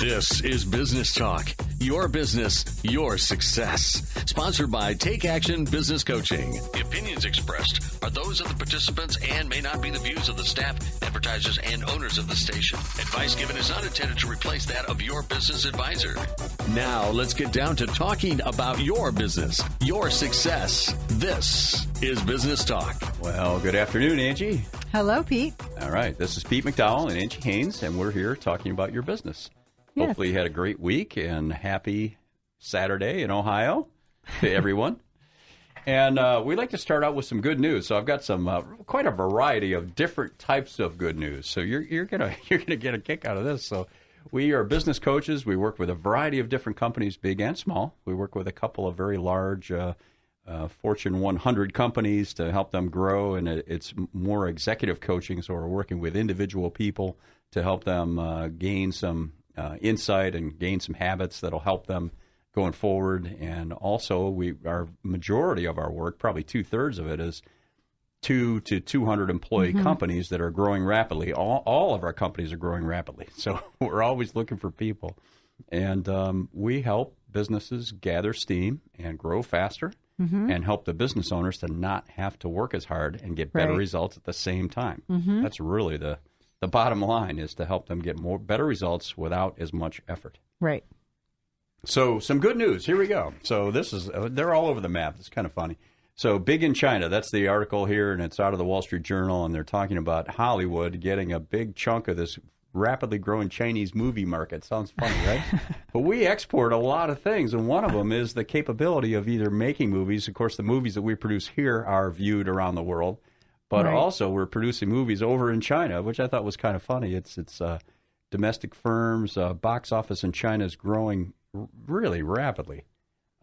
This is Business Talk, your business, your success. Sponsored by Take Action Business Coaching. The opinions expressed are those of the participants and may not be the views of the staff, advertisers, and owners of the station. Advice given is not intended to replace that of your business advisor. Now, let's get down to talking about your business, your success. This is Business Talk. Well, good afternoon, Angie. Hello, Pete. All right, this is Pete McDowell and Angie Haynes, and we're here talking about your business. Yes. Hopefully you had a great week and happy Saturday in Ohio to everyone. And we'd like to start out with some good news. So I've got some quite a variety of different types of good news. So you're gonna get a kick out of this. So we are business coaches. We work with a variety of different companies, big and small. We work with a couple of very large Fortune 100 companies to help them grow, and it's more executive coaching. So we're working with individual people to help them gain some insight and gain some habits that'll help them going forward. And also, our majority of our work, probably 2/3 of it, is 2 to 200 employee companies that are growing rapidly. All of our companies are growing rapidly, so we're always looking for people. And we help businesses gather steam and grow faster, and help the business owners to not have to work as hard and get better results at the same time. That's really the bottom line, is to help them get better results without as much effort. Right. So some good news. Here we go. So they're all over the map. It's kind of funny. So big in China, that's the article here, and it's out of the Wall Street Journal, and they're talking about Hollywood getting a big chunk of this rapidly growing Chinese movie market. Sounds funny, right? But we export a lot of things, and one of them is the capability of either making movies. Of course, the movies that we produce here are viewed around the world, but also we're producing movies over in China, which I thought was kind of funny. It's domestic firms, box office in China is growing really rapidly.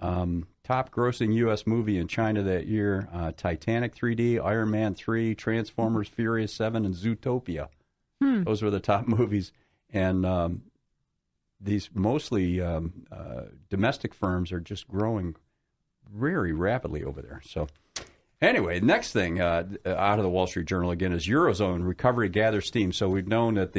Top grossing U.S. movie in China that year, Titanic 3D, Iron Man 3, Transformers, Furious 7, and Zootopia. Those were the top movies. And these mostly domestic firms are just growing very rapidly over there. So anyway, next thing out of the Wall Street Journal again is Eurozone recovery gathers steam. So we've known that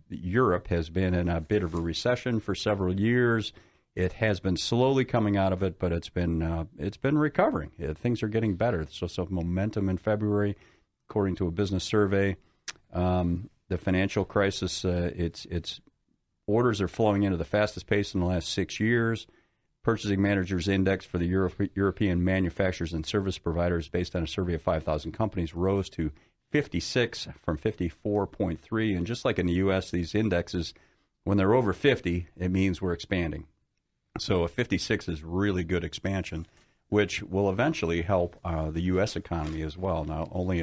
Europe has been in a bit of a recession for several years. It has been slowly coming out of it, but it's been recovering. Things are getting better. So some momentum in February, according to a business survey. The financial crisis, its orders are flowing in at the fastest pace in the last 6 years. Purchasing Managers Index for the European manufacturers and service providers, based on a survey of 5,000 companies, rose to 56 from 54.3. And just like in the U.S., these indexes, when they're over 50, it means we're expanding. So a 56 is really good expansion, which will eventually help the U.S. economy as well. Now, only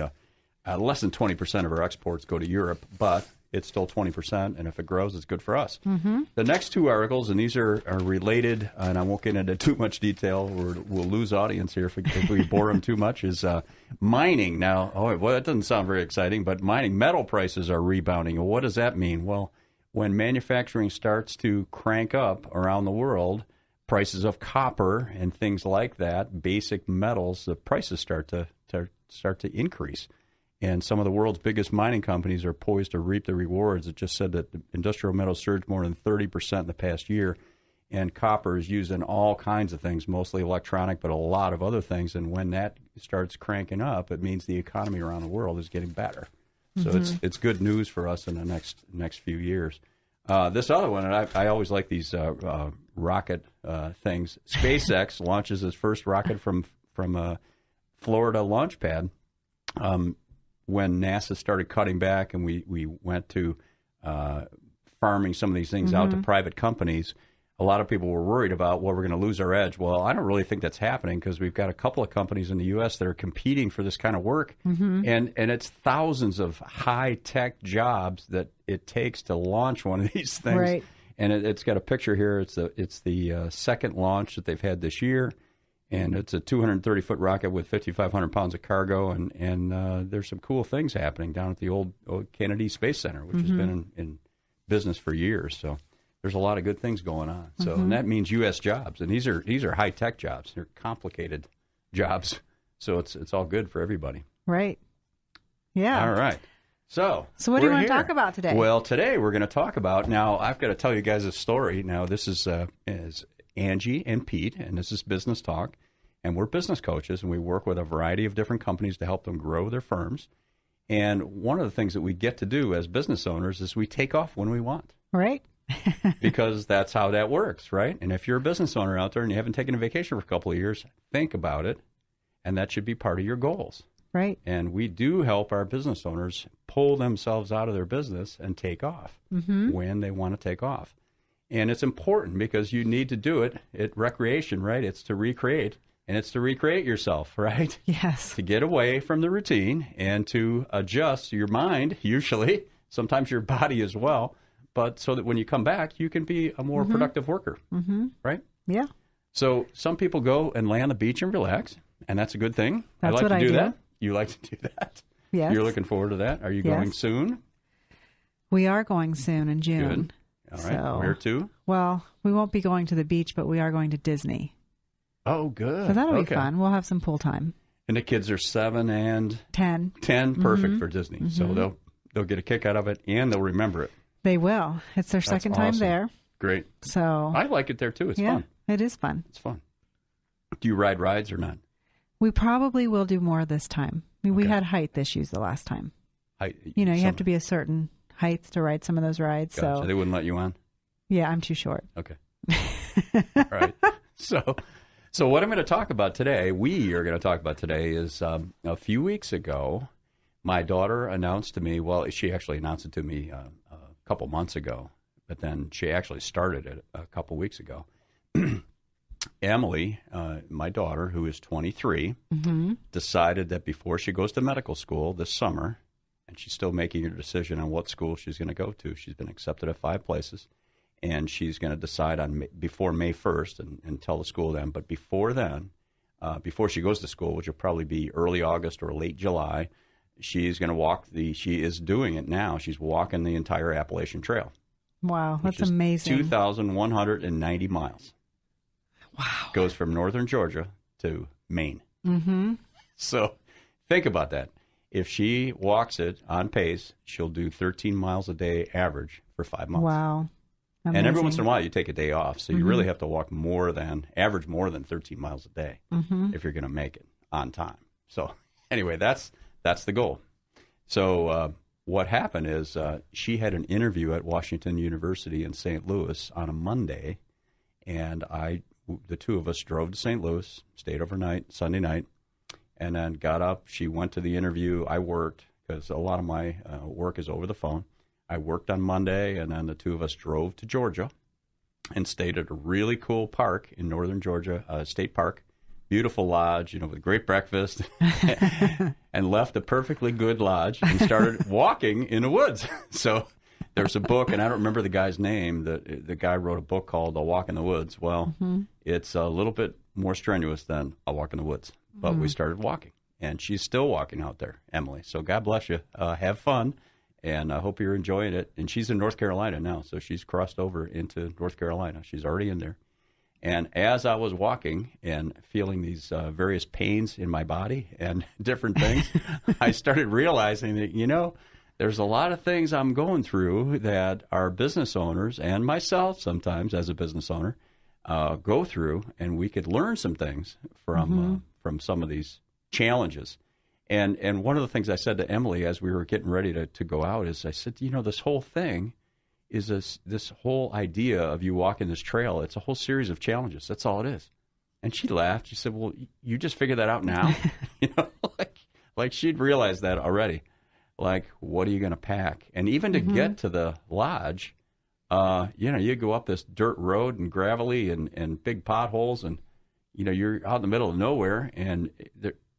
less than 20% of our exports go to Europe, but it's still 20%, and if it grows, it's good for us. The next two articles, and these are related, and I won't get into too much detail, we'll lose audience here if we bore them too much, is mining. Now, that doesn't sound very exciting, but mining, metal prices are rebounding. What does that mean? Well, when manufacturing starts to crank up around the world, prices of copper and things like that, basic metals, the prices start to increase. And some of the world's biggest mining companies are poised to reap the rewards. It just said that the industrial metals surged more than 30% in the past year, and copper is used in all kinds of things, mostly electronic, but a lot of other things. And when that starts cranking up, it means the economy around the world is getting better. So it's good news for us in the next few years. This other one, and I always like these rocket things. SpaceX launches its first rocket from a Florida launch pad. When NASA started cutting back and we went to farming some of these things out to private companies, a lot of people were worried about, well, we're going to lose our edge. Well, I don't really think that's happening, because we've got a couple of companies in the U.S. that are competing for this kind of work, and it's thousands of high-tech jobs that it takes to launch one of these things. Right. And it's got a picture here. It's the second launch that they've had this year, and it's a 230-foot rocket with 5,500 pounds of cargo, and there's some cool things happening down at the old Kennedy Space Center, which has been in business for years. So there's a lot of good things going on. So and that means U.S. jobs, and these are high-tech jobs. They're complicated jobs. So it's all good for everybody. Right. Yeah. All right. So what do you want to talk about today? Well, today we're going to talk about, now I've got to tell you guys a story. Now this is Angie and Pete, and this is Business Talk, and we're business coaches, and we work with a variety of different companies to help them grow their firms. And one of the things that we get to do as business owners is we take off when we want. Right. Because that's how that works, right? And if you're a business owner out there and you haven't taken a vacation for a couple of years, think about it, and that should be part of your goals. Right. And we do help our business owners pull themselves out of their business and take off when they want to take off. And it's important because you need to do it at recreation, right? It's to recreate, and it's to recreate yourself, right? Yes. To get away from the routine and to adjust your mind, usually, sometimes your body as well, but so that when you come back, you can be a more productive worker, right? Yeah. So some people go and lay on the beach and relax, and that's a good thing. That's I like what to I do do. that. You like to do that? Yes. You're looking forward to that? Are you going soon? We are going soon in June. Good. All right. So, where to? Well, we won't be going to the beach, but we are going to Disney. Oh, good. So that'll be fun. We'll have some pool time. And the kids are 7 and 10. 10, perfect for Disney. So they'll get a kick out of it, and they'll remember it. They will. It's their second time there. Great. So I like it there, too. It's fun. It is fun. It's fun. Do you ride rides or not? We probably will do more this time. I mean, we had height issues the last time. You have to be a certain height to ride some of those rides. Gotcha. So they wouldn't let you on? Yeah, I'm too short. Okay. All right. So what I'm going to talk about today, is a few weeks ago, my daughter announced to me, well, she actually announced it to me a couple months ago, but then she actually started it a couple weeks ago. Emily, my daughter, who is 23, decided that before she goes to medical school this summer, and she's still making her decision on what school she's going to go to. She's been accepted at 5 places, and she's going to decide on before May 1st and tell the school then. But before then, before she goes to school, which will probably be early August or late July, she's going to she is doing it now. She's walking the entire Appalachian Trail. Wow, that's amazing. 2,190 miles. Wow. Goes from northern Georgia to Maine. So think about that. If she walks it on pace, she'll do 13 miles a day average for 5 months. Wow. Amazing. And every once in a while, you take a day off. So you really have to walk average more than 13 miles a day if you're going to make it on time. So anyway, that's the goal. So what happened is she had an interview at Washington University in St. Louis on a Monday, and the two of us drove to St. Louis, stayed overnight, Sunday night, and then got up. She went to the interview. I worked because a lot of my work is over the phone. I worked on Monday, and then the two of us drove to Georgia and stayed at a really cool park in northern Georgia, State Park. Beautiful lodge, with great breakfast, and left a perfectly good lodge and started walking in the woods. So there's a book, and I don't remember the guy's name. The guy wrote a book called A Walk in the Woods. Well, it's a little bit more strenuous than A Walk in the Woods. But we started walking, and she's still walking out there, Emily. So God bless you. Have fun, and I hope you're enjoying it. And she's in North Carolina now, so she's crossed over into North Carolina. She's already in there. And as I was walking and feeling these various pains in my body and different things, I started realizing that, there's a lot of things I'm going through that our business owners and myself sometimes as a business owner go through, and we could learn some things from some of these challenges. And one of the things I said to Emily as we were getting ready to go out is I said, this whole thing is this whole idea of you walking this trail. It's a whole series of challenges. That's all it is. And she laughed. She said, well, you just figured that out now? like she'd realized that already. Like, what are you going to pack? And even to get to the lodge, you go up this dirt road and gravelly and big potholes, and, you're out in the middle of nowhere, and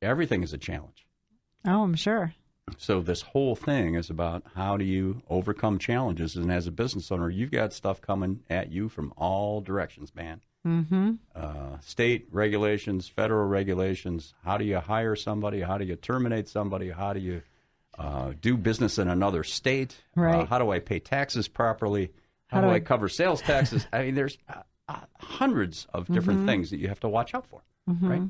everything is a challenge. Oh, I'm sure. So this whole thing is about how do you overcome challenges. And as a business owner, you've got stuff coming at you from all directions, man. State regulations, federal regulations. How do you hire somebody? How do you terminate somebody? How do you do business in another state? Right. How do I pay taxes properly? How do I cover sales taxes? I mean, there's hundreds of different things that you have to watch out for, right?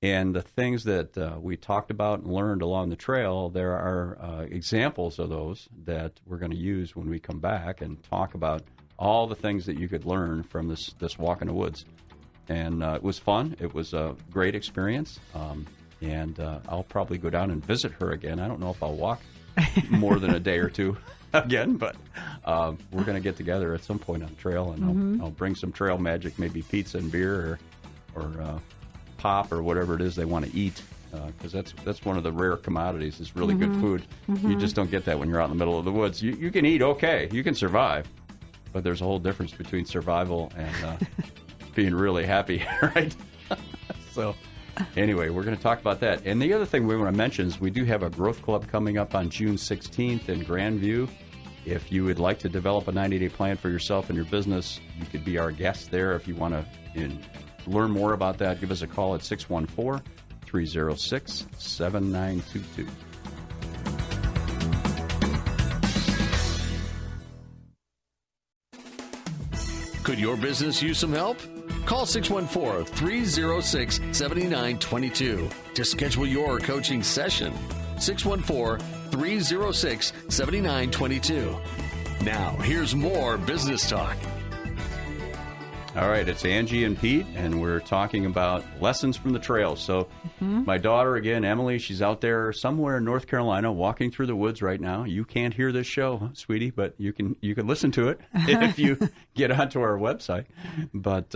And the things that we talked about and learned along the trail, there are examples of those that we're going to use when we come back and talk about all the things that you could learn from this walk in the woods. And it was fun. It was a great experience. And I'll probably go down and visit her again. I don't know if I'll walk more than a day or two again, but we're going to get together at some point on the trail, and I'll bring some trail magic, maybe pizza and beer or pop or whatever it is they want to eat, because that's one of the rare commodities is really good food. You just don't get that when you're out in the middle of the woods. You can eat okay. You can survive, but there's a whole difference between survival and being really happy, right? So anyway, we're going to talk about that. And the other thing we want to mention is we do have a growth club coming up on June 16th in Grandview. If you would like to develop a 90-day plan for yourself and your business, you could be our guest there. If you want to learn more about that, give us a call at 614-306-7922. Could your business use some help? Call 614-306-7922 to schedule your coaching session. 614-306-7922. Now, here's more business talk. All right, it's Angie and Pete, and we're talking about lessons from the trail. So my daughter, again, Emily, she's out there somewhere in North Carolina walking through the woods right now. You can't hear this show, sweetie, but you can listen to it if you get onto our website. But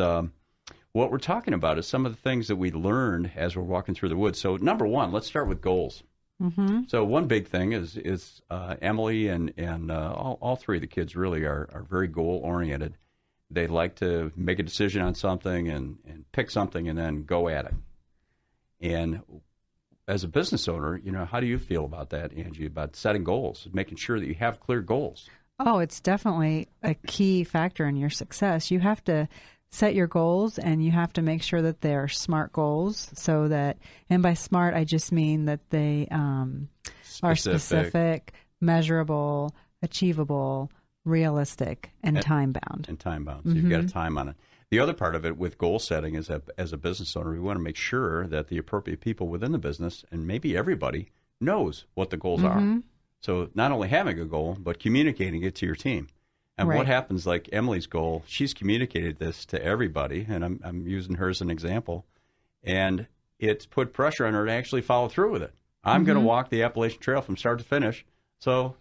what we're talking about is some of the things that we learned as we're walking through the woods. So number one, let's start with goals. So one big thing is Emily and all three of the kids really are very goal-oriented. They like to make a decision on something and pick something and then go at it. And as a business owner, how do you feel about that, Angie, about setting goals, making sure that you have clear goals? Oh, it's definitely a key factor in your success. You have to set your goals, and you have to make sure that they're SMART goals, so that, and by SMART, I just mean that they are specific, measurable, achievable, realistic, and time-bound. And time-bound. So you've got a time on it. The other part of it with goal setting is that as a business owner, we want to make sure that the appropriate people within the business, and maybe everybody, knows what the goals are. So not only having a goal, but communicating it to your team. And what happens, like Emily's goal, she's communicated this to everybody, and I'm using her as an example, and it's put pressure on her to actually follow through with it. I'm going to walk the Appalachian Trail from start to finish, so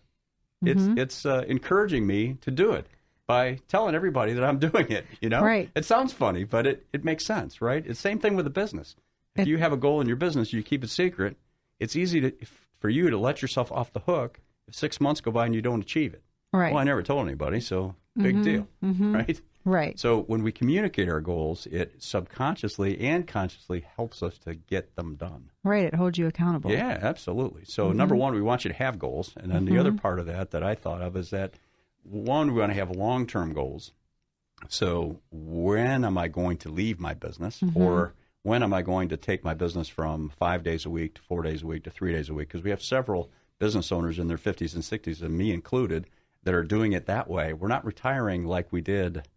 it's encouraging me to do it by telling everybody that I'm doing it, Right. It sounds funny, but it makes sense, right? It's the same thing with a business. If you have a goal in your business, you keep it secret, it's easy for you to let yourself off the hook if 6 months go by and you don't achieve it. Right. Well, I never told anybody, so big deal, right? Right. So when we communicate our goals, it subconsciously and consciously helps us to get them done. Right. It holds you accountable. Yeah, absolutely. So number one, we want you to have goals. And then the other part of that I thought of is that, one, we want to have long-term goals. So when am I going to leave my business? Or when am I going to take my business from 5 days a week to 4 days a week to 3 days a week? Because we have several business owners in their 50s and 60s, and me included, that are doing it that way. We're not retiring like we did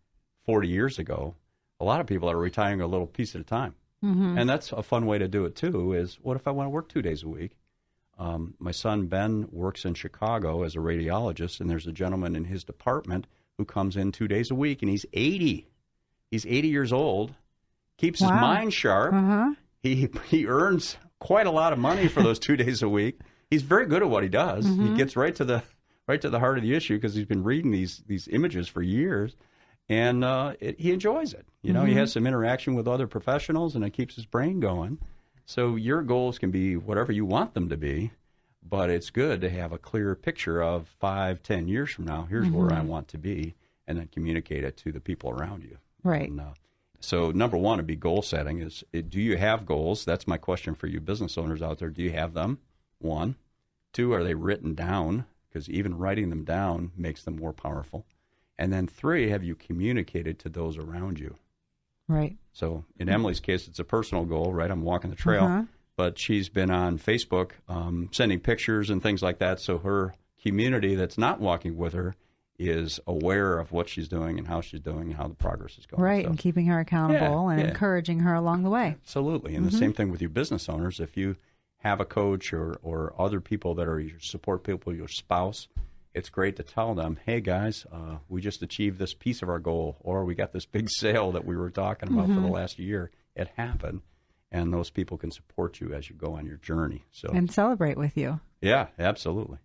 40 years ago. A lot of people are retiring a little piece at a time. And that's a fun way to do it, too, is what if I want to work 2 days a week? My son, Ben, works in Chicago as a radiologist, and there's a gentleman in his department who comes in 2 days a week, and he's 80. He's 80 years old, keeps his mind sharp. He earns quite a lot of money for those 2 days a week. He's very good at what he does. He gets right to the heart of the issue because he's been reading these images for years, and he enjoys it. He has some interaction with other professionals, and it keeps his brain going. So your goals can be whatever you want them to be, but it's good to have a clear picture of 5, 10 years from now. Here's where I want to be, and then communicate it to the people around you. Right. And, so number one would be goal setting. Do you have goals? That's my question for you business owners out there. Do you have them? 1. 2, are they written down? Because even writing them down makes them more powerful. And then 3, have you communicated to those around you? Right. So in Emily's case, it's a personal goal, right? I'm walking the trail. But she's been on Facebook sending pictures and things like that. So her community that's not walking with her is aware of what she's doing and how she's doing and how the progress is going. Right, So, and keeping her accountable and encouraging her along the way. Absolutely. And the same thing with your business owners. If you have a coach or other people that are your support people, your spouse, it's great to tell them, hey, guys, we just achieved this piece of our goal, or we got this big sale that we were talking about for the last year. It happened. And those people can support you as you go on your journey. So and celebrate with you. Yeah, absolutely.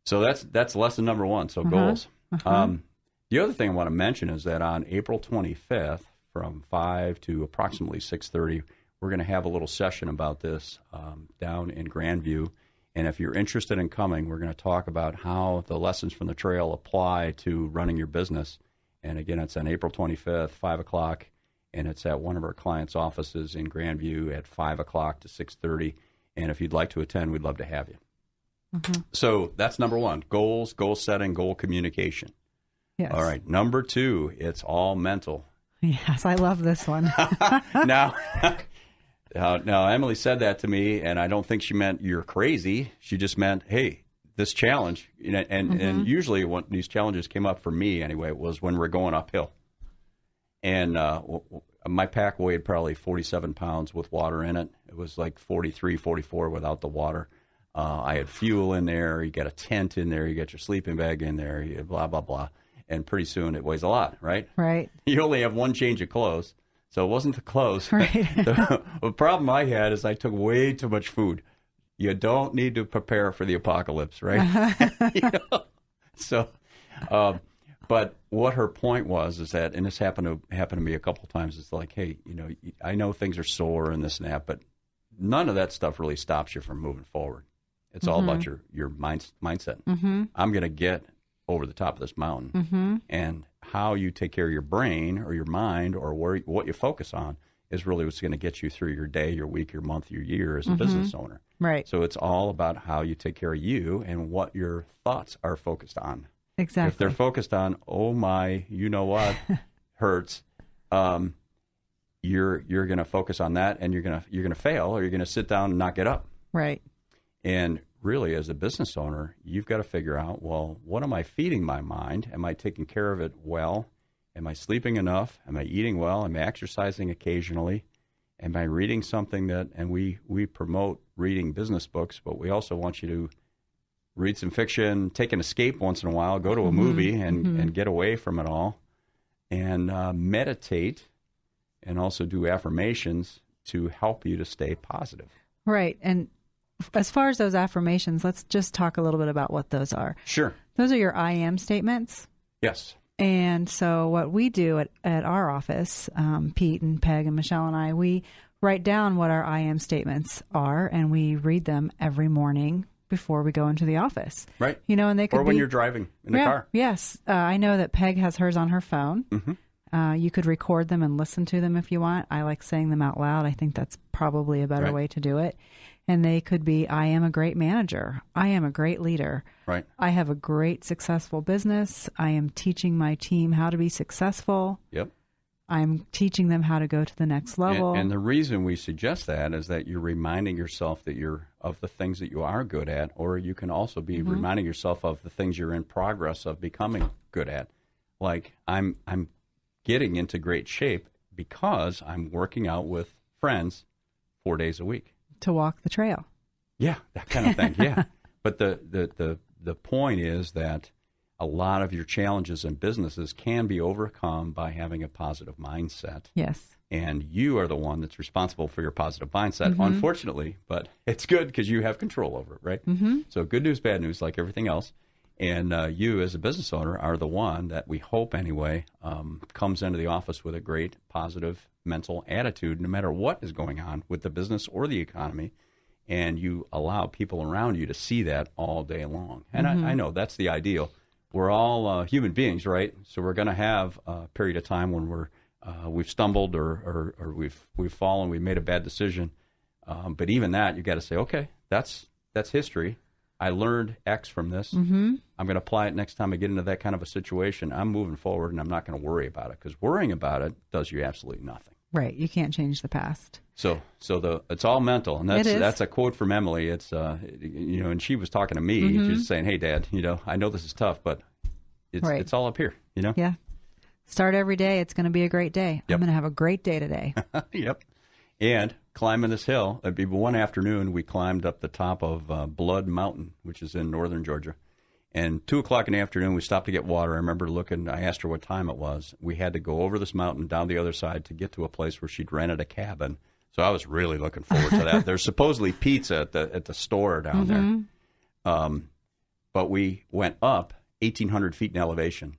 So that's lesson number 1. So goals. The other thing I want to mention is that on April 25th, from 5 to approximately 6:30, we're going to have a little session about this down in Grandview. And if you're interested in coming, we're going to talk about how the lessons from the trail apply to running your business. And again, it's on April 25th, 5 o'clock. And it's at one of our clients' offices in Grandview at 5 o'clock to 6:30. And if you'd like to attend, we'd love to have you. So that's number 1, goals, goal setting, goal communication. Yes. All right. Number 2, it's all mental. Yes, I love this one. Now, Emily said that to me, and I don't think she meant you're crazy. She just meant, hey, this challenge, and usually when these challenges came up for me anyway, was when we're going uphill. And my pack weighed probably 47 pounds with water in it. It was like 43, 44 without the water. I had fuel in there. You got a tent in there. You got your sleeping bag in there. You blah, blah, blah. And pretty soon it weighs a lot, right? Right. You only have one change of clothes. So it wasn't the clothes. Right. The problem I had is I took way too much food. You don't need to prepare for the apocalypse, right? So, but what her point was is that, and this happened to me a couple of times, it's like, hey, I know things are sore and this and that, but none of that stuff really stops you from moving forward. It's all about your mindset. I'm going to get over the top of this mountain. And how you take care of your brain or your mind or what you focus on is really what's going to get you through your day, your week, your month, your year as a business owner. Right. So it's all about how you take care of you and what your thoughts are focused on. Exactly. If they're focused on, oh my, you know what, hurts, you're going to focus on that, and you're going to fail, or you're going to sit down and not get up. Right. And really, as a business owner, you've got to figure out, well, what am I feeding my mind? Am I taking care of it well? Am I sleeping enough? Am I eating well? Am I exercising occasionally? Am I reading something and we promote reading business books, but we also want you to read some fiction, take an escape once in a while, go to a movie and get away from it all, and meditate, and also do affirmations to help you to stay positive. Right. And as far as those affirmations, let's just talk a little bit about what those are. Sure. Those are your I am statements. Yes. And so what we do at our office, Pete and Peg and Michelle and I, we write down what our I am statements are, and we read them every morning before we go into the office. Right. And they could or when you're driving in the car. Yes. I know that Peg has hers on her phone. You could record them and listen to them if you want. I like saying them out loud. I think that's probably a better way to do it. And they could be, I am a great manager. I am a great leader. Right. I have a great, successful business. I am teaching my team how to be successful. Yep. I'm teaching them how to go to the next level. And the reason we suggest that is that you're reminding yourself that you're of the things that you are good at, or you can also be reminding yourself of the things you're in progress of becoming good at. Like, I'm getting into great shape because I'm working out with friends 4 days a week. To walk the trail. Yeah, that kind of thing. Yeah. But the point is that a lot of your challenges in businesses can be overcome by having a positive mindset. Yes. And you are the one that's responsible for your positive mindset, unfortunately. But it's good because you have control over it, right? So good news, bad news, like everything else. And you, as a business owner, are the one that we hope, anyway, comes into the office with a great, positive mental attitude, no matter what is going on with the business or the economy. And you allow people around you to see that all day long. And I know that's the ideal. We're all human beings, right? So we're going to have a period of time when we've stumbled or we've fallen, we've made a bad decision. But even that, you got to say, okay, that's history. I learned X from this. I'm going to apply it next time I get into that kind of a situation. I'm moving forward, and I'm not going to worry about it, because worrying about it does you absolutely nothing. Right. You can't change the past. So it's all mental, and that's a quote from Emily. It's and she was talking to me. She's saying, "Hey, Dad, I know this is tough, but it's all up here, you know? Yeah. Start every day. It's going to be a great day. Yep. I'm going to have a great day today. Yep. And climbing this hill, one afternoon we climbed up the top of Blood Mountain, which is in northern Georgia. And 2 o'clock in the afternoon, we stopped to get water. I remember looking, I asked her what time it was. We had to go over this mountain, down the other side, to get to a place where she'd rented a cabin. So I was really looking forward to that. There's supposedly pizza at the store down there. But we went up 1,800 feet in elevation.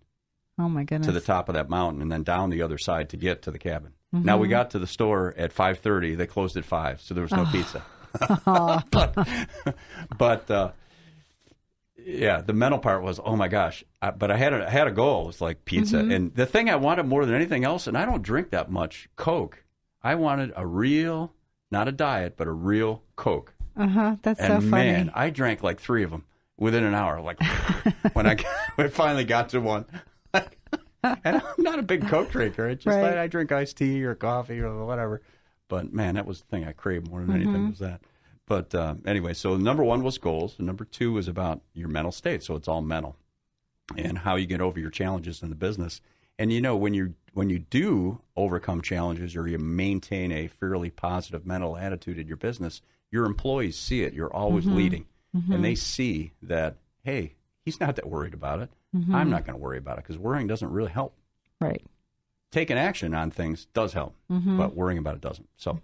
Oh, my goodness. To the top of that mountain and then down the other side to get to the cabin. Now, we got to the store at 5:30. They closed at 5, so there was no pizza. But yeah, the mental part was, oh, my gosh. But I had a goal. It was like pizza. And the thing I wanted more than anything else, and I don't drink that much Coke, I wanted a real, not a diet, but a real Coke. That's and so funny. Man, I drank like 3 of them within an hour. Like when I finally got to one. And I'm not a big Coke drinker. It's just like I drink iced tea or coffee or whatever. But, man, that was the thing I craved more than anything was that. But anyway, so number 1 was goals. And number 2 was about your mental state. So it's all mental and how you get over your challenges in the business. And, you know, when you do overcome challenges or you maintain a fairly positive mental attitude in your business, your employees see it. You're always leading. And they see that, hey, he's not that worried about it. I'm not going to worry about it because worrying doesn't really help. Right. Taking action on things does help, but worrying about it doesn't. So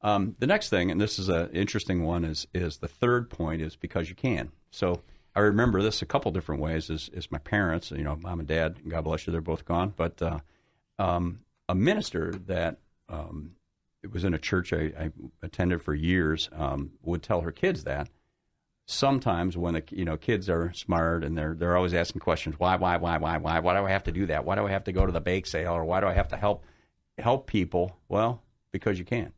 the next thing, and this is an interesting one, is the third point is because you can. So I remember this a couple different ways is my parents, you know, mom and dad, God bless you, they're both gone. But a minister that it was in a church I attended for years would tell her kids that. Sometimes when the kids are smart and they're always asking questions, why do I have to do that? Why do I have to go to the bake sale, or why do I have to help people? Well, because you can.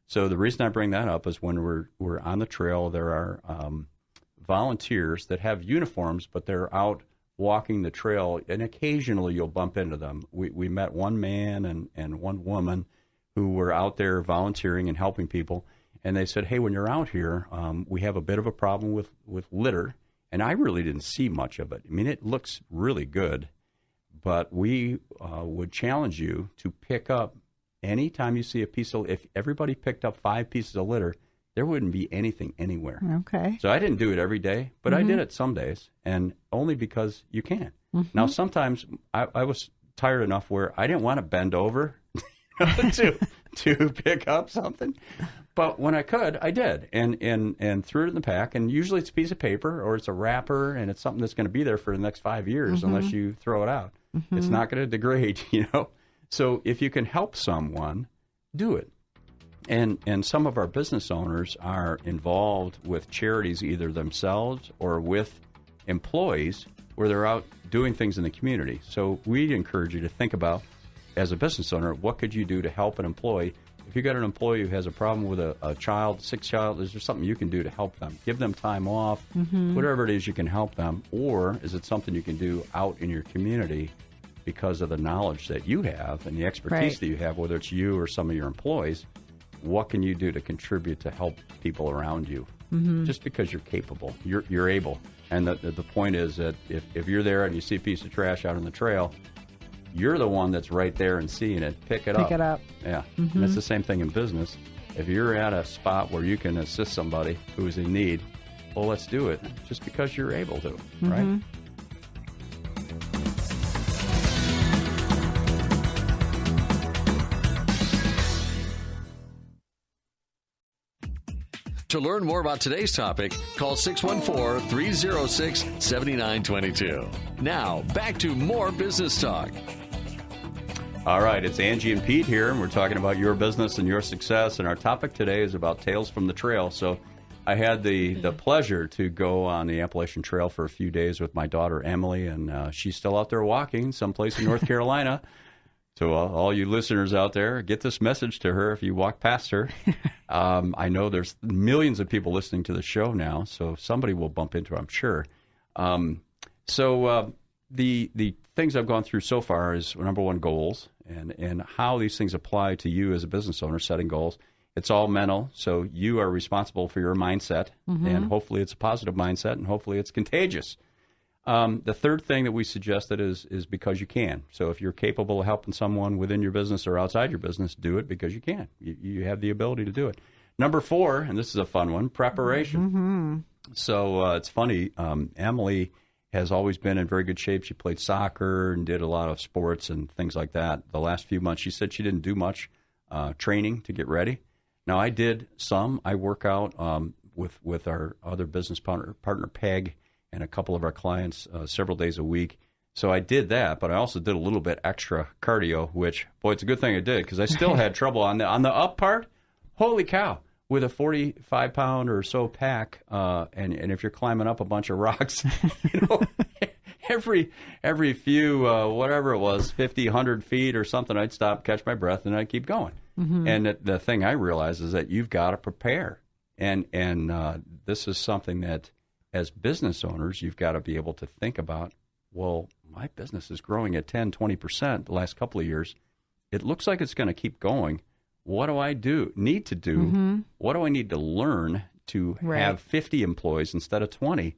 So the reason I bring that up is when we're on the trail, there are volunteers that have uniforms, but they're out walking the trail, and occasionally you'll bump into them. We met one man and one woman who were out there volunteering and helping people. And they said, hey, when you're out here, we have a bit of a problem with litter. And I really didn't see much of it. I mean, it looks really good. But we would challenge you to pick up anytime you see a piece of, if everybody picked up 5 pieces of litter, there wouldn't be anything anywhere. Okay. So I didn't do it every day, but I did it some days, and only because you can. Now, sometimes I was tired enough where I didn't want to bend over to pick up something. But when I could, I did, and threw it in the pack. And usually it's a piece of paper or it's a wrapper, and it's something that's going to be there for the next 5 years unless you throw it out. It's not going to degrade, you know. So if you can help someone, do it. And some of our business owners are involved with charities either themselves or with employees where they're out doing things in the community. So we'd encourage you to think about, as a business owner, what could you do to help an employee? If you got an employee who has a problem with a child, sick child, is there something you can do to help them? Give them time off, whatever it is you can help them. Or is it something you can do out in your community because of the knowledge that you have and the expertise that you have, whether it's you or some of your employees? What can you do to contribute to help people around you? Just because you're capable, you're able. And the point is that if you're there and you see a piece of trash out on the trail, you're the one that's right there and seeing it. Pick it up. Pick it up. Yeah. And it's the same thing in business. If you're at a spot where you can assist somebody who's in need, well, let's do it just because you're able to, right? To learn more about today's topic, call 614-306-7922. Now, back to more business talk. All right, it's Angie and Pete here, and we're talking about your business and your success. And our topic today is about Tales from the Trail. So I had the pleasure to go on the Appalachian Trail for a few days with my daughter, Emily, and she's still out there walking someplace in North Carolina. So all you listeners out there, get this message to her if you walk past her. I know there's millions of people listening to the show now, so somebody will bump into her, I'm sure. So the things I've gone through so far is, number one, goals, and how these things apply to you as a business owner, setting goals. It's all mental, so you are responsible for your mindset, and hopefully it's a positive mindset, and hopefully it's contagious. The third thing that we suggested is because you can. So if you're capable of helping someone within your business or outside your business, do it because you can. You have the ability to do it. Number 4, and this is a fun one, preparation. Mm-hmm. So it's funny. Emily has always been in very good shape. She played soccer and did a lot of sports and things like that. The last few months, she said she didn't do much training to get ready. Now, I did some. I work out with our other business partner Peg, and a couple of our clients several days a week. So I did that, but I also did a little bit extra cardio, which, boy, it's a good thing I did because I still had trouble on the up part. Holy cow. With a 45-pound or so pack, and if you're climbing up a bunch of rocks, every few, whatever it was, 50, 100 feet or something, I'd stop, catch my breath, and I'd keep going. Mm-hmm. And the thing I realized is that you've got to prepare. And this is something that, as business owners, you've got to be able to think about, well, my business is growing at 10, 20% the last couple of years. It looks like it's going to keep going. What do I need to do? Mm-hmm. What do I need to learn to have 50 employees instead of 20?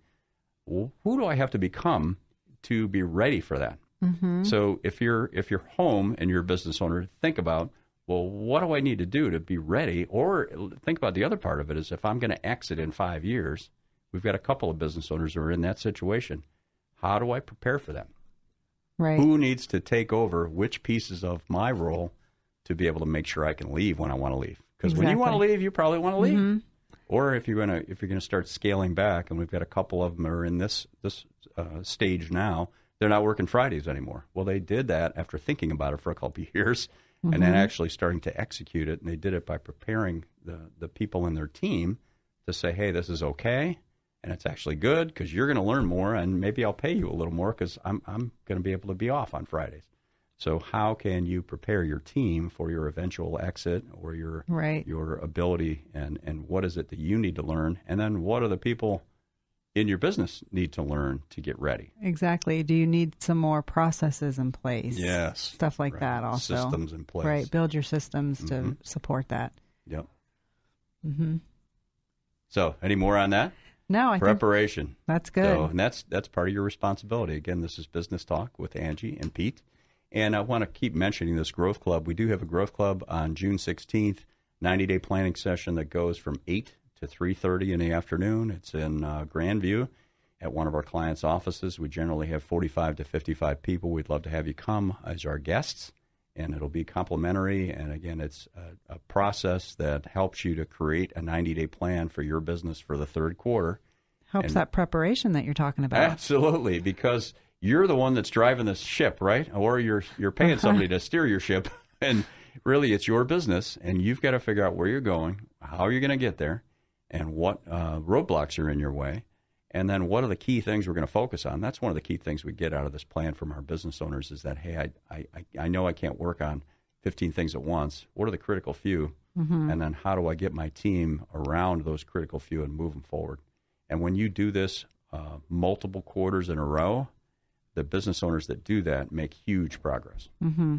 Who do I have to become to be ready for that? Mm-hmm. So if you're home and you're a business owner, think about, well, what do I need to do to be ready? Or think about the other part of it is if I'm going to exit in 5 years, we've got a couple of business owners who are in that situation. How do I prepare for them? Right. Who needs to take over which pieces of my role to be able to make sure I can leave when I want to leave? Because when you want to leave, you probably want to leave. Mm-hmm. Or if you're gonna start scaling back, and we've got a couple of them are in this stage now, they're not working Fridays anymore. Well, they did that after thinking about it for a couple of years, mm-hmm. and then actually starting to execute it. And they did it by preparing the people in their team to say, hey, this is okay, and it's actually good because you're going to learn more, and maybe I'll pay you a little more because I'm going to be able to be off on Fridays. So how can you prepare your team for your eventual exit or your ability, and what is it that you need to learn? And then what do the people in your business need to learn to get ready? Exactly. Do you need some more processes in place? Yes. Stuff like that also. Systems in place. Right. Build your systems to support that. Yep. Mm-hmm. So any more on that? No, I preparation. Think that's good. So, and that's part of your responsibility. Again, this is Business Talk with Angie and Pete. And I want to keep mentioning this Growth Club. We do have a Growth Club on June 16th, 90-day planning session that goes from 8 to 3:30 in the afternoon. It's in Grandview at one of our clients' offices. We generally have 45 to 55 people. We'd love to have you come as our guests, and it'll be complimentary. And, again, it's a process that helps you to create a 90-day plan for your business for the third quarter. Helps that preparation that you're talking about. Absolutely, because you're the one that's driving this ship, right? Or you're paying somebody to steer your ship, and really it's your business, and you've got to figure out where you're going, how you're going to get there, and what roadblocks are in your way, and then what are the key things we're going to focus on. That's one of the key things we get out of this plan from our business owners is that, hey, I know I can't work on 15 things at once. What are the critical few? Mm-hmm. And then how do I get my team around those critical few and move them forward? And when you do this multiple quarters in a row, the business owners that do that make huge progress. Mm-hmm.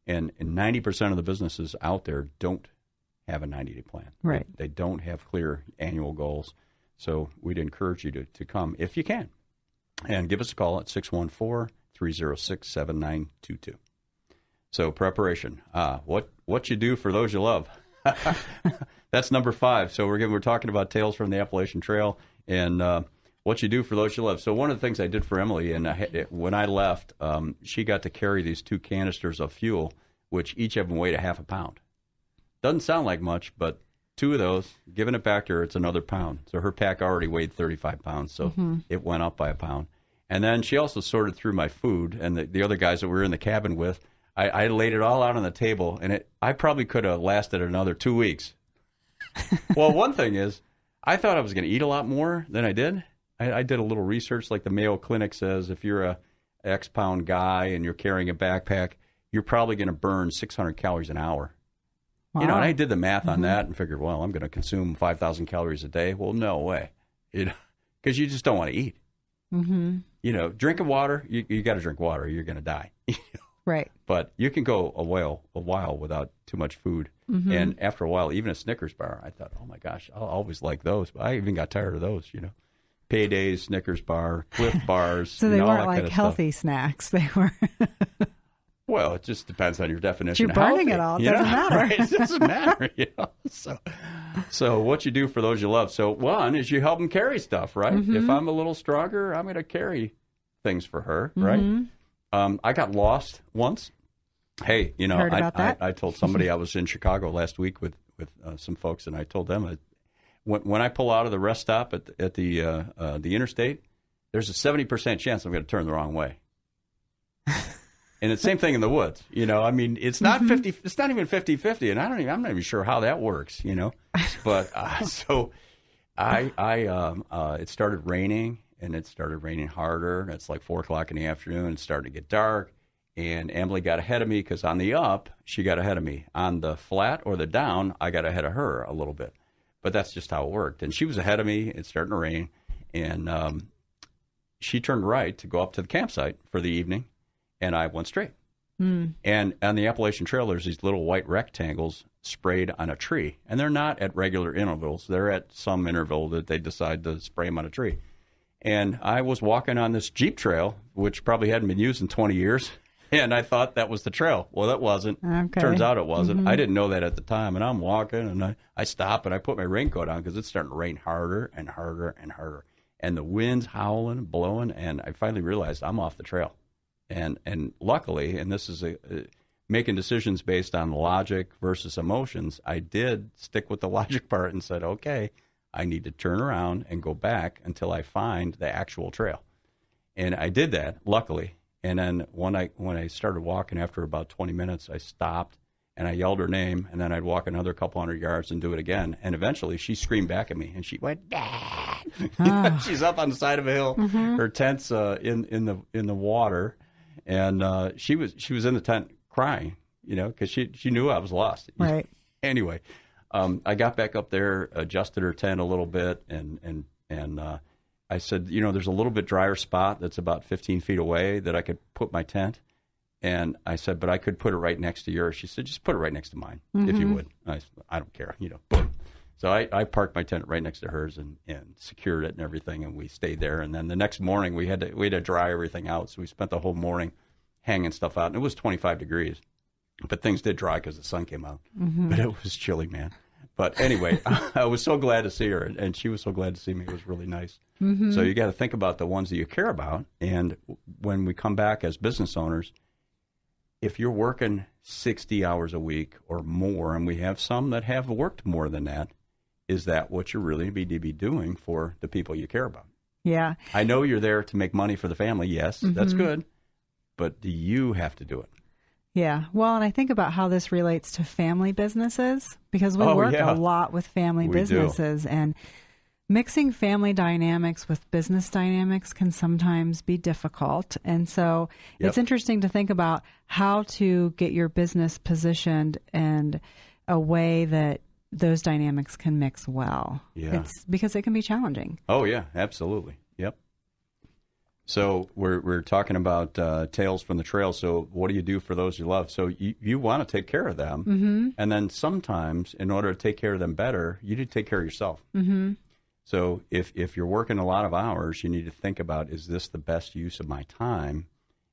And 90% of the businesses out there don't have a 90-day plan. Right. They don't have clear annual goals. So we'd encourage you to come if you can. And give us a call at 614-306-7922. So preparation. What you do for those you love. That's number 5. So we're talking about Tales from the Appalachian Trail and what you do for those you love. So one of the things I did for Emily, and when I left, she got to carry these 2 canisters of fuel, which each of them weighed a half a pound. Doesn't sound like much, but 2 of those, giving it back to her, it's another pound. So her pack already weighed 35 pounds, so it went up by a pound. And then she also sorted through my food, and the other guys that we were in the cabin with, I laid it all out on the table, and I probably could have lasted another 2 weeks. Well, one thing is, I thought I was going to eat a lot more than I did. I did a little research, like the Mayo Clinic says, if you're a X pound guy and you're carrying a backpack, you're probably going to burn 600 calories an hour. Wow. And I did the math on that and figured, well, I'm going to consume 5,000 calories a day. Well, no way, because you just don't want to eat. Mm-hmm. Drinking water, you got to drink water, or you're going to die. Right. But you can go a while without too much food. Mm-hmm. And after a while, even a Snickers bar, I thought, oh my gosh, I'll always like those. But I even got tired of those, Paydays, Snickers bar, Cliff bars. So they all weren't that like kind of healthy stuff. snacks. They were. Well, it just depends on your definition. You're burning of healthy, it all. It doesn't matter. Right? It doesn't matter. So what you do for those you love. So one is you help them carry stuff, right? Mm-hmm. If I'm a little stronger, I'm going to carry things for her, Mm-hmm. right? I got lost once. Hey, Heard about that? I told somebody I was in Chicago last week with some folks, and I told them when I pull out of the rest stop at the interstate, there's a 70% chance I'm going to turn the wrong way. And it's the same thing in the woods, I mean, it's not 50. It's not even 50-50, and I'm not even sure how that works, But so it started raining, and it started raining harder. And it's like 4:00 in the afternoon. It started to get dark, and Emily got ahead of me because on the up she got ahead of me. On the flat or the down, I got ahead of her a little bit. But that's just how it worked. And she was ahead of me. It's starting to rain, and she turned right to go up to the campsite for the evening. And I went straight. And on the Appalachian Trail, there's these little white rectangles sprayed on a tree. And they're not at regular intervals. They're at some interval that they decide to spray them on a tree. And I was walking on this Jeep trail, which probably hadn't been used in 20 years. And I thought that was the trail. Well, that wasn't. Okay. Turns out it wasn't. I didn't know that at the time. And I'm walking, and I stop, and I put my raincoat on because it's starting to rain harder and harder and harder. And the wind's howling, blowing, and I finally realized I'm off the trail. And luckily, and this is making decisions based on logic versus emotions, I did stick with the logic part and said, okay, I need to turn around and go back until I find the actual trail. And I did that, luckily. And then when I started walking after about 20 minutes, I stopped and I yelled her name, and then I'd walk another couple hundred yards and do it again. And eventually she screamed back at me, and she went, Dad! She's up on the side of a hill. Her tent's in the water. And she was in the tent crying, because she knew I was lost. Right. Anyway, I got back up there, adjusted her tent a little bit, and I said, there's a little bit drier spot that's about 15 feet away that I could put my tent. And I said, but I could put it right next to yours. She said, just put it right next to mine, if you would. I don't care, boom. So I parked my tent right next to hers and secured it and everything, and we stayed there. And then the next morning we had to dry everything out, so we spent the whole morning hanging stuff out. And it was 25 degrees, but things did dry because the sun came out. But it was chilly, man. But anyway, I was so glad to see her, and she was so glad to see me. It was really nice. So you got to think about the ones that you care about. And when we come back as business owners, if you're working 60 hours a week or more, and we have some that have worked more than that, is that what you really need to be doing for the people you care about? Yeah. I know you're there to make money for the family. Yes, that's good. But do you have to do it? Yeah. Well, and I think about how this relates to family businesses, because we work a lot with family businesses. And mixing family dynamics with business dynamics can sometimes be difficult. And so it's interesting to think about how to get your business positioned in a way that those dynamics can mix well. Yeah. It's because it can be challenging. Oh, yeah, absolutely. Yep. So we're talking about Tales from the Trail. So what do you do for those you love? So you want to take care of them. And then sometimes, in order to take care of them better, you need to take care of yourself. So if you're working a lot of hours, you need to think about, is this the best use of my time?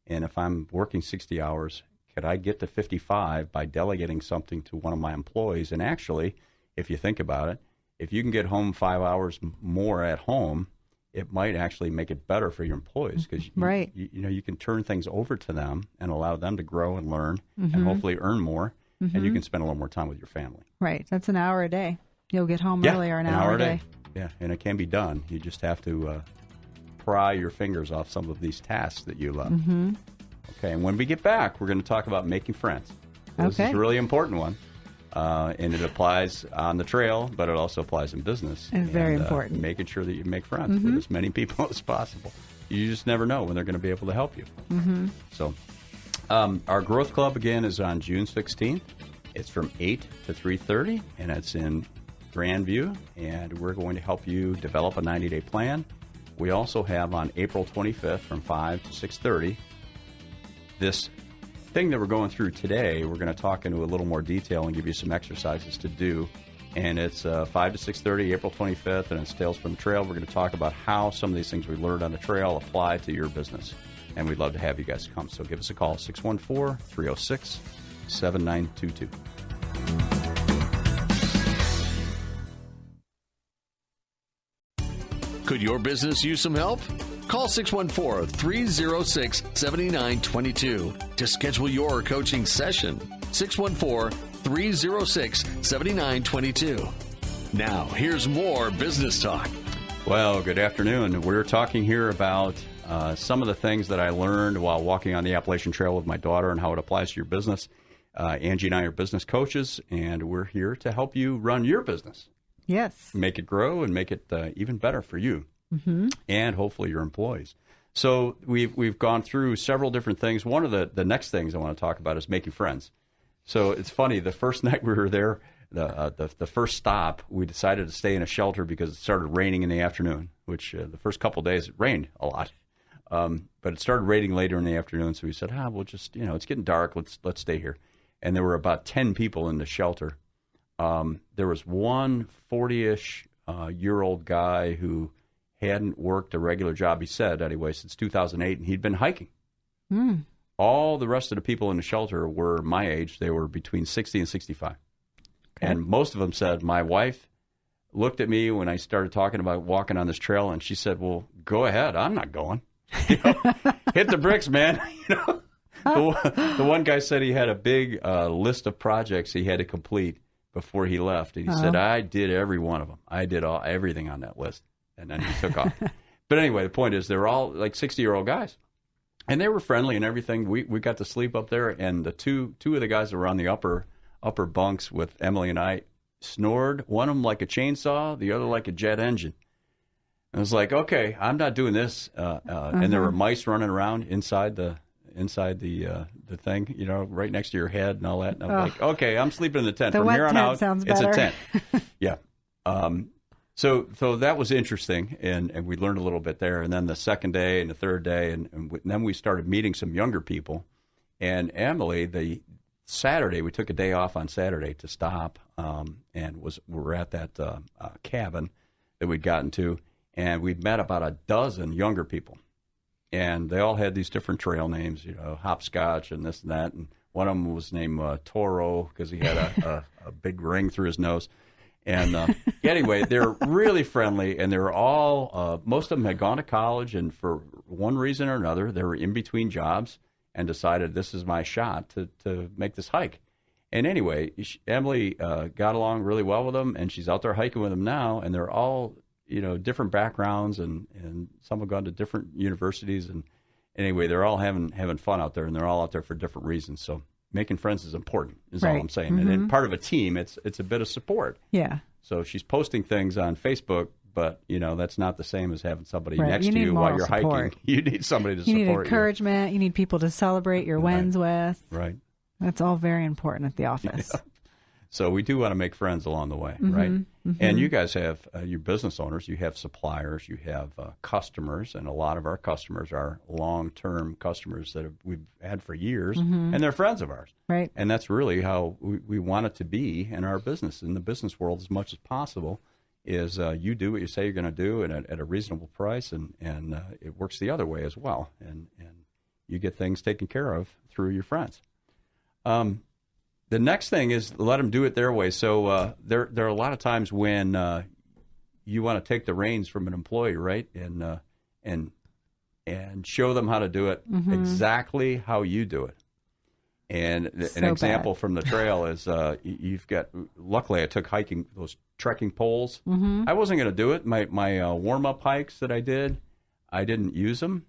And if I'm working 60 hours, could I get to 55 by delegating something to one of my employees? And actually, if you think about it, if you can get home 5 hours more at home, it might actually make it better for your employees, because you can turn things over to them and allow them to grow and learn and hopefully earn more, and you can spend a little more time with your family. Right. That's an hour a day. You'll get home earlier an hour a day. Yeah, and it can be done. You just have to pry your fingers off some of these tasks that you love. Okay, and when we get back, we're going to talk about making friends. This is a really important one, and it applies on the trail, but it also applies in business. It's very important. Making sure that you make friends with as many people as possible. You just never know when they're going to be able to help you. So our Growth Club, again, is on June 16th. It's from 8 to 3:30, and it's in Grandview, and we're going to help you develop a 90-day plan. We also have on April 25th from 5 to 6:30 this thing that we're going through today. We're going to talk into a little more detail and give you some exercises to do and it's 5 to 6:30, April 25th, and it's Tales from the Trail. We're going to talk about how some of these things we learned on the trail apply to your business, and we'd love to have you guys come. So give us a call, 614-306-7922. Could your business use some help? Call 614-306-7922 to schedule your coaching session. 614-306-7922. Now, here's more business talk. Well, good afternoon. We're talking here about some of the things that I learned while walking on the Appalachian Trail with my daughter and how it applies to your business. Angie and I are business coaches, and we're here to help you run your business. Yes. Make it grow and make it even better for you and hopefully your employees. So we've gone through several different things. One of the next things I want to talk about is making friends. So it's funny, the first night we were there, the first stop, we decided to stay in a shelter because it started raining in the afternoon, which the first couple of days it rained a lot. But it started raining later in the afternoon, so we said, we'll just, it's getting dark, let's stay here. And there were about 10 people in the shelter. There was one 40-ish year-old guy who hadn't worked a regular job, he said, anyway, since 2008, and he'd been hiking. All the rest of the people in the shelter were my age. They were between 60 and 65. Okay. And most of them said, my wife looked at me when I started talking about walking on this trail, and she said, well, go ahead. I'm not going. Hit the bricks, man. The one guy said he had a big list of projects he had to complete before he left. And he said, I did every one of them. I did everything on that list. And then he took off. But anyway, the point is they're all like 60-year-old guys. And they were friendly and everything. We got to sleep up there, and the two of the guys that were on the upper bunks with Emily and I snored. One of them like a chainsaw, the other like a jet engine. And I was like, okay, I'm not doing this. And there were mice running around inside the thing, right next to your head and all that. And I'm like, okay, I'm sleeping in the tent. From here on out, it's a tent. Yeah. So that was interesting, and we learned a little bit there. And then the second day and the third day, and then we started meeting some younger people. And Emily, the Saturday, we took a day off on Saturday to stop, and we were at that cabin that we'd gotten to, and we'd met about a dozen younger people. And they all had these different trail names, hopscotch and this and that. And one of them was named Toro because he had a big ring through his nose. And anyway, they're really friendly, and they're all, most of them had gone to college, and for one reason or another, they were in between jobs and decided this is my shot to make this hike. And anyway, Emily got along really well with them, and she's out there hiking with them now, and they're all, different backgrounds, and some have gone to different universities. And anyway, they're all having fun out there, and they're all out there for different reasons. So making friends is important, is all I'm saying. And part of a team, it's a bit of support. Yeah. So she's posting things on Facebook, but, that's not the same as having somebody next to you while you're hiking. You need somebody to support you. You need encouragement. You need people to celebrate your wins with. Right. That's all very important at the office. Yeah. So we do want to make friends along the way, right? And you guys have, your business owners, you have suppliers, you have customers, and a lot of our customers are long-term customers that we've had for years, and they're friends of ours. Right. And that's really how we want it to be in our business, in the business world, as much as possible, is you do what you say you're going to do and at a reasonable price, and it works the other way as well. And you get things taken care of through your friends. The next thing is let them do it their way. So there are a lot of times when you want to take the reins from an employee, right, and show them how to do it exactly how you do it. And an example from the trail is you've got. Luckily, I took hiking those trekking poles. I wasn't going to do it. My warm up hikes that I did, I didn't use them.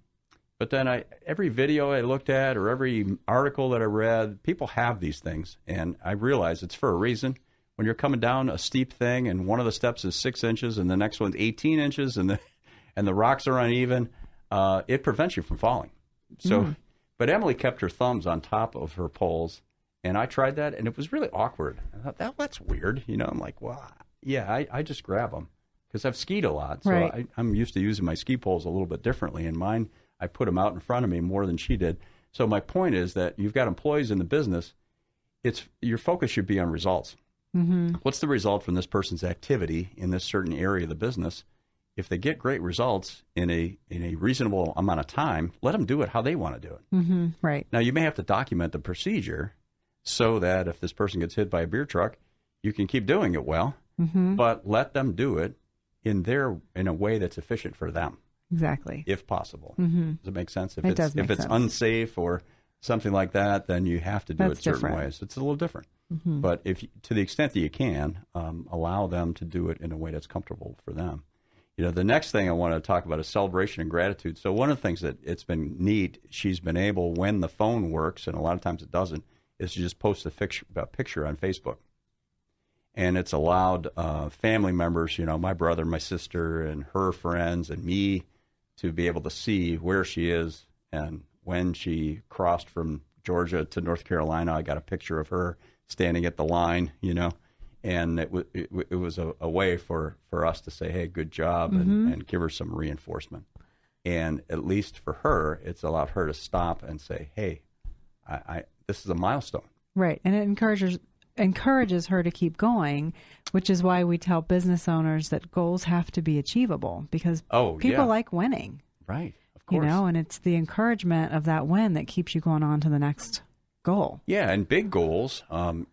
But then every video I looked at or every article that I read, people have these things. And I realize it's for a reason. When you're coming down a steep thing and one of the steps is 6 inches and the next one's 18 inches and the rocks are uneven, it prevents you from falling. So, but Emily kept her thumbs on top of her poles, and I tried that, and it was really awkward. I thought, that's weird. I'm like, well, yeah, I just grab them because I've skied a lot. So I'm used to using my ski poles a little bit differently, and mine, I put them out in front of me more than she did. So my point is that you've got employees in the business. Your focus should be on results. What's the result from this person's activity in this certain area of the business? If they get great results in a reasonable amount of time, let them do it how they want to do it. Right. Now, you may have to document the procedure so that if this person gets hit by a beer truck, you can keep doing it well, but let them do it in a way that's efficient for them. Exactly. If possible. Does it make sense? If It does make if it's sense. unsafe or something like that, then you have to do That's it certain different. ways. It's a little different. But to the extent that you can, allow them to do it in a way that's comfortable for them. The next thing I want to talk about is celebration and gratitude. So one of the things that it's been neat, she's been able, when the phone works, and a lot of times it doesn't, is to just post a picture on Facebook. And it's allowed family members, my brother, my sister, and her friends, and me, to be able to see where she is. And when she crossed from Georgia to North Carolina, I got a picture of her standing at the line, and it was a way for us to say, hey, good job, and give her some reinforcement. And at least for her, it's allowed her to stop and say, hey, this is a milestone. Right. And it encourages her to keep going, which is why we tell business owners that goals have to be achievable, because people like winning. Right. Of course. And it's the encouragement of that win that keeps you going on to the next goal. Yeah, and big goals,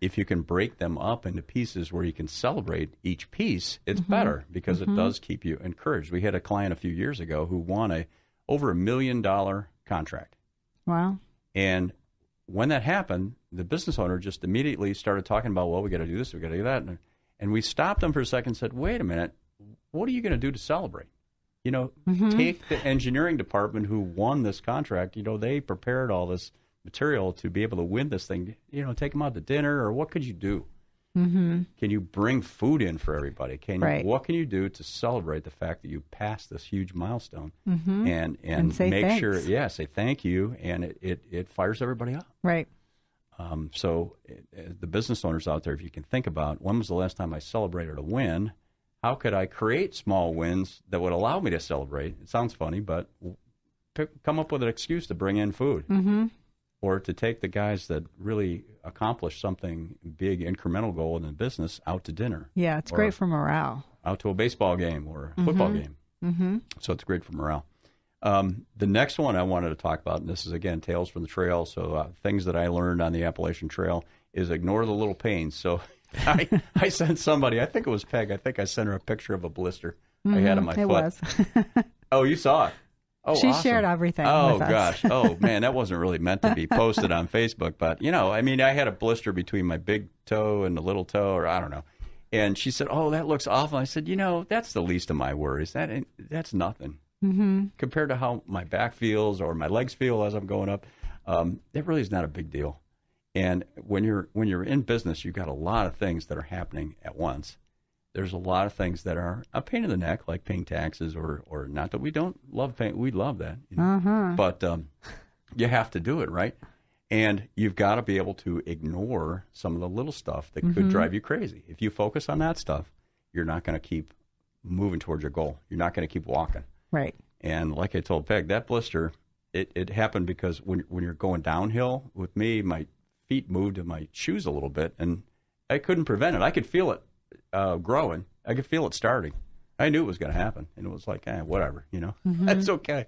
if you can break them up into pieces where you can celebrate each piece, it's better because it does keep you encouraged. We had a client a few years ago who won over $1 million contract. Wow. And when that happened, the business owner just immediately started talking about, well, we got to do this, we got to do that. And we stopped him for a second and said, wait a minute, what are you going to do to celebrate? Take the engineering department who won this contract. They prepared all this material to be able to win this thing. Take them out to dinner, or what could you do? Can you bring food in for everybody? What can you do to celebrate the fact that you passed this huge milestone? And say make thanks. sure, say thank you, and it fires everybody up. Right. So the business owners out there, if you can think about, when was the last time I celebrated a win? How could I create small wins that would allow me to celebrate? It sounds funny, but come up with an excuse to bring in food. Or to take the guys that really accomplish something big, incremental goal in the business out to dinner. Yeah, it's great for morale. Out to a baseball game or a football game. So it's great for morale. The next one I wanted to talk about, and this is, again, Tales from the Trail, so things that I learned on the Appalachian Trail, is ignore the little pains. So I sent somebody, I think it was Peg, I think I sent her a picture of a blister I had on my foot. It was. Oh, you saw it? Oh, she awesome. shared everything Oh, with us. gosh. Oh, man, that wasn't really meant to be posted on Facebook. But, I had a blister between my big toe and the little toe, or I don't know. And she said, oh, that looks awful. I said, that's the least of my worries. That's nothing. Compared to how my back feels or my legs feel as I'm going up, that really is not a big deal. And when you're in business, you've got a lot of things that are happening at once. There's a lot of things that are a pain in the neck, like paying taxes, or not that we don't love paying. We love that, but you have to do it, right? And you've got to be able to ignore some of the little stuff that could drive you crazy. If you focus on that stuff, you're not going to keep moving towards your goal. You're not going to keep walking. Right. And like I told Peg, that blister, it happened because when you're going downhill, with me, my feet moved in my shoes a little bit, and I couldn't prevent it. I could feel it growing. I could feel it starting. I knew it was going to happen, and it was like, whatever, that's okay.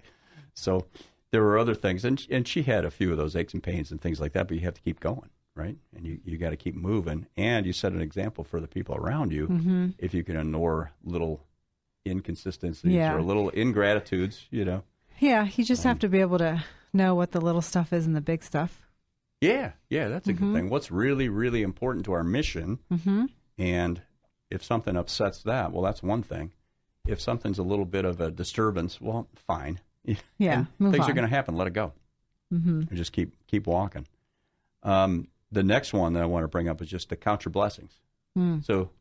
So there were other things, and she had a few of those aches and pains and things like that, but you have to keep going, right? And you got to keep moving, and you set an example for the people around you if you can ignore little inconsistencies or little ingratitudes, Yeah, you just have to be able to know what the little stuff is and the big stuff. Yeah, that's a good thing. What's really, really important to our mission, and if something upsets that, well, that's one thing. If something's a little bit of a disturbance, well, fine. Yeah, things are going to happen. Let it go. And just keep walking. The next one that I want to bring up is just to count your blessings. So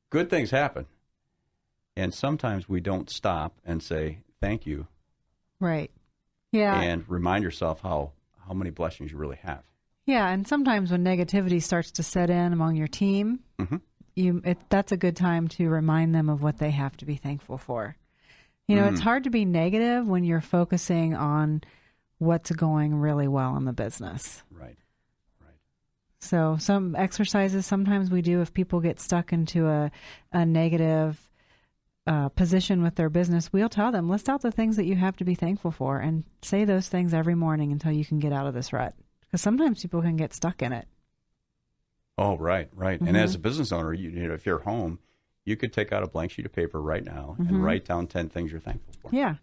good things happen, and sometimes we don't stop and say thank you. Right. Yeah. And remind yourself how many blessings you really have. Yeah, and sometimes when negativity starts to set in among your team, that's a good time to remind them of what they have to be thankful for. It's hard to be negative when you're focusing on what's going really well in the business. Right. So some exercises sometimes we do if people get stuck into a negative position with their business, we'll tell them, list out the things that you have to be thankful for and say those things every morning until you can get out of this rut. Because sometimes people can get stuck in it. Oh, right. And as a business owner, you know, if you're home, you could take out a blank sheet of paper right now and write down 10 things you're thankful for. Yeah.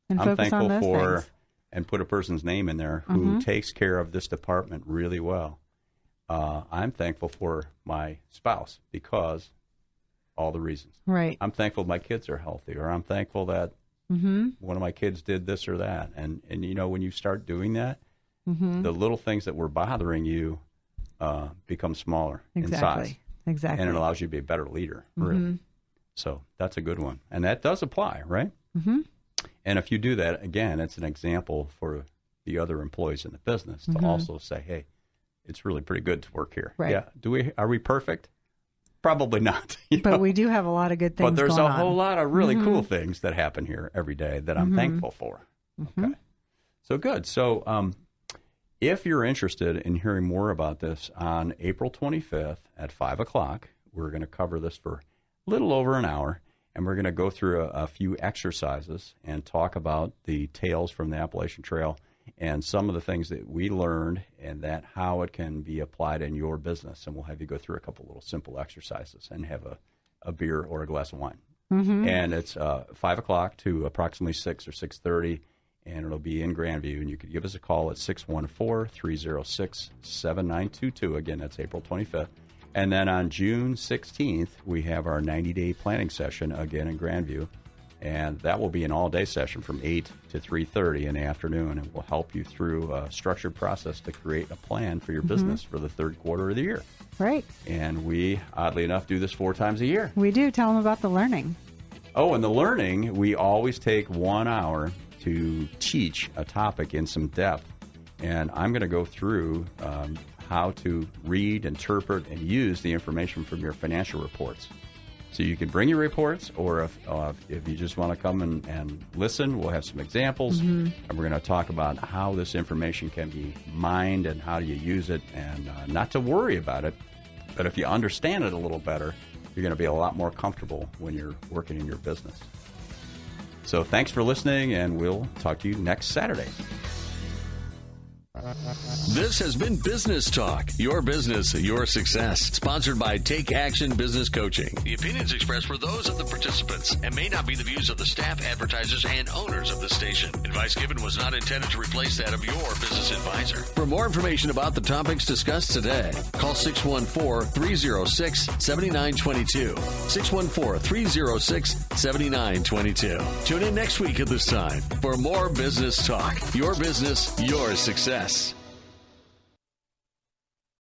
And I'm focus thankful on those for, things. and put a person's name in there who takes care of this department really well. I'm thankful for my spouse because all the reasons. Right. I'm thankful my kids are healthy, or I'm thankful that one of my kids did this or that. And you know, when you start doing that, the little things that were bothering you become smaller in size. Exactly. And it allows you to be a better leader, really. So that's a good one. And that does apply, right? And if you do that, again, it's an example for the other employees in the business to also say, hey, it's really pretty good to work here. Right. Yeah. Are we perfect? Probably not. But we do have a lot of good things But there's going a whole on. lot of really cool things that happen here every day that I'm thankful for. Okay. So good. So if you're interested in hearing more about this, on April 25th at 5 o'clock, we're going to cover this for a little over an hour, and we're going to go through a few exercises and talk about the tales from the Appalachian Trail and some of the things that we learned and that how it can be applied in your business. And we'll have you go through a couple little simple exercises and have a beer or a glass of wine. And it's 5 o'clock to approximately 6 or 6:30, and it'll be in Grandview. And you could give us a call at 614-306-7922. Again, that's April 25th. And then on June 16th, we have our 90-day planning session again in Grandview. And that will be an all-day session from 8 to 3:30 in the afternoon, and we'll help you through a structured process to create a plan for your business for the third quarter of the year. Right. And we, oddly enough, do this 4 times a year. We do. Tell them about the learning. Oh, and the learning, we always take 1 hour to teach a topic in some depth. And I'm going to go through how to read, interpret, and use the information from your financial reports. So you can bring your reports, or if you just want to come and listen, we'll have some examples, and we're going to talk about how this information can be mined and how do you use it, and not to worry about it, but if you understand it a little better, you're going to be a lot more comfortable when you're working in your business. So thanks for listening, and we'll talk to you next Saturday. This has been Business Talk, your business, your success. Sponsored by Take Action Business Coaching. The opinions expressed were those of the participants and may not be the views of the staff, advertisers, and owners of the station. Advice given was not intended to replace that of your business advisor. For more information about the topics discussed today, call 614-306-7922. 614-306-7922. Tune in next week at this time for more Business Talk, your business, your success.